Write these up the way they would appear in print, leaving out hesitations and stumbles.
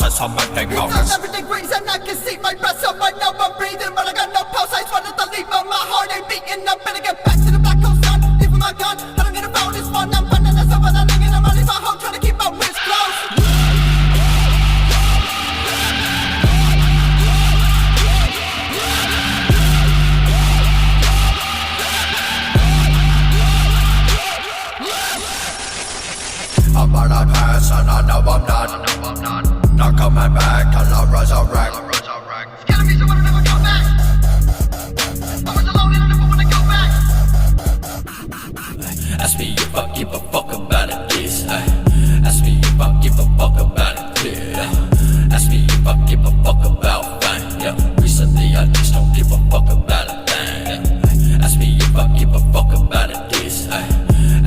process, I make them go. It's 11 degrees and I can see my breath, so I know I'm breathing, but I got no pulse. I just wanted to leave, but my heart ain't beating. I better get back to the black hole sun. Leaving my gun, I don't need a phone, it's fun. I'm finding this over the thing and I'm running my home, trying to keep my wrist closed. I'm on a pass and I know I'm done. Not coming back till I resurrect. Killing me, so I don't ever go back. I was alone and I never wanna go back. Ask me if I give a fuck about it, yes. Ask me if I give a fuck about it, yeah. Ask me if I give a fuck about fame, yeah. Recently I just don't give a fuck about it, yeah. Ask me if I give a fuck about it, yes.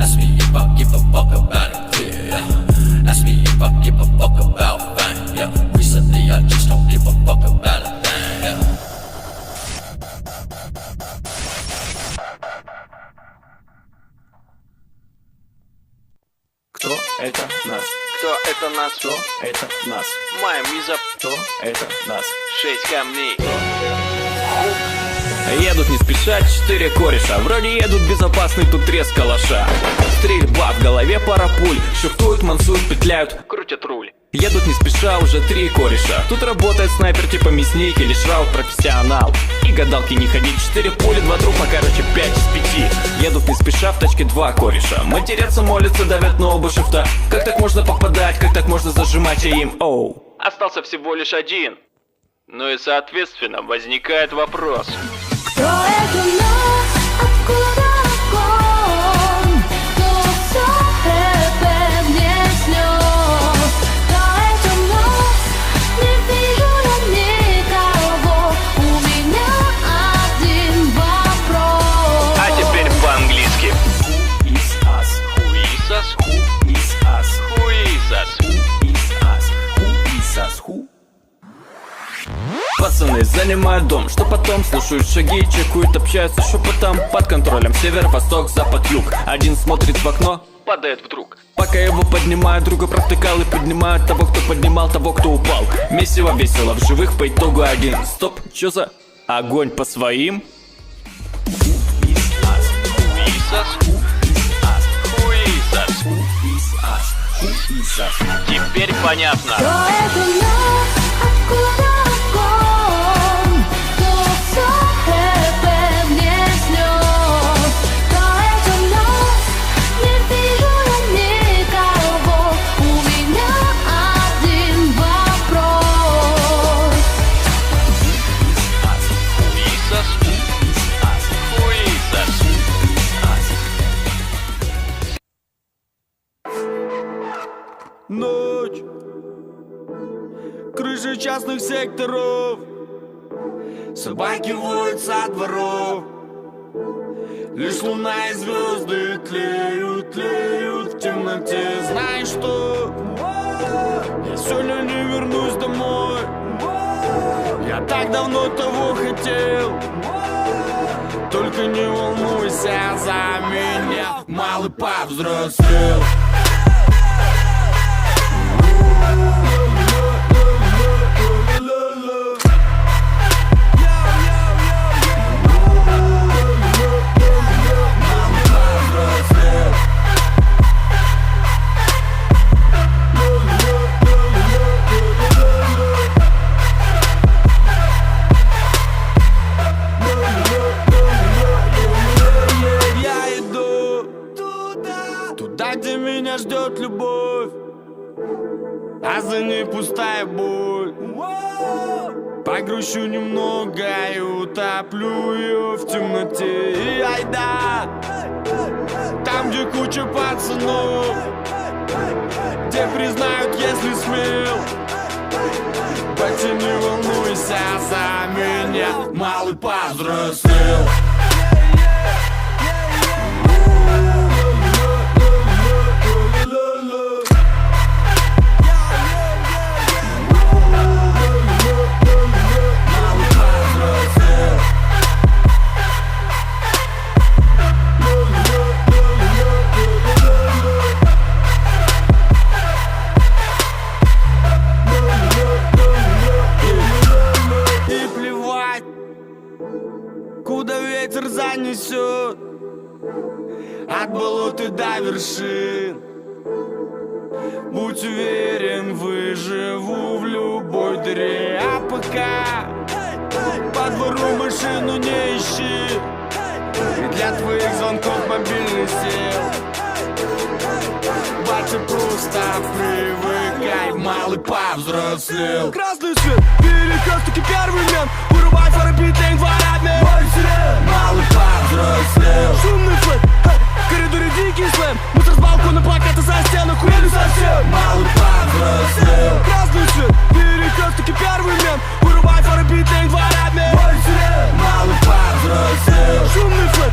Ask me if I give a fuck about it, yeah. Ask me if I give a fuck about fame, yeah. Recently I just don't give a fuck about it, yeah. Кто это нас? Кто это нас? Кто это нас? Моя миза. Кто это нас? 6 камней. Едут не спеша 4 кореша. Вроде едут безопасный, тут треск калаша. Стрельба в голове, пара пуль. Шифтуют, мансуют, петляют, Крутят руль. едут не спеша уже 3 кореша. Тут работает снайпер типа мясник или шраут профессионал. И гадалки не ходить, 4 пули, 2 трупа, короче 5 из 5. Едут не спеша в тачке 2 кореша. Матерятся, молятся, давят на оба шифта. Как так можно попадать, как так можно зажимать им? Оу. Остался всего лишь один. Ну и соответственно возникает вопрос. Кто это нас? Откуда огонь? Кто все это внеснет? Кто это нас? Не вижу я никого. У меня один вопрос. А теперь по-английски. Who is us? Who is us? Who is us? Who is us? Who is us? Who is us? Who? Пацаны занимают дом, что потом? Слушают шаги, чекуют, общаются шепотом. Под контролем север, восток, запад, юг. Один смотрит в окно, Падает вдруг. пока его поднимают, друга провтыкал и поднимают того, кто поднимал, того, кто упал. Месиво весело, в живых по итогу один. Стоп, чё за огонь по своим? Who is us? Who is us? Теперь понятно. Кто это нас? Откуда огонь? Кто все это внеснет? Кто это нас? Не вижу я никого. У меня один вопрос. Who is us? Who is us? Ночь, крыши частных секторов, собаки воют со дворов. Лишь луна и звезды тлеют, тлеют в темноте. Знаешь что? Я сегодня не вернусь домой. Я так давно того хотел. Только не волнуйся за меня, малый повзрослел. Я иду туда, где меня ждет любовь, а за ней пустая боль. Погрущу немного и утоплю ее в темноте. И айда, там, где куча пацанов, где признают, если смел. Батя, не волнуйся за меня, малый повзрослел. несет от болот и до вершин. Будь уверен, выживу в любой дыре. А пока по двору машину не ищи, и для твоих звонков мобильный сел. Батя, просто привыкай, малый повзрослел. Красный свет, перекресток и первый мент. Вырубай фары, битейн, дворами. Малый повзрослел. Шумный флэт, в коридоре дикий слэм. Мусор с балкона, плакаты за стену, хуяли совсем. Малый повзрослел. Красный свет, перекресток и первый мент. Вырубай фары, битейн, дворами. Малый повзрослел. Шумный флэт,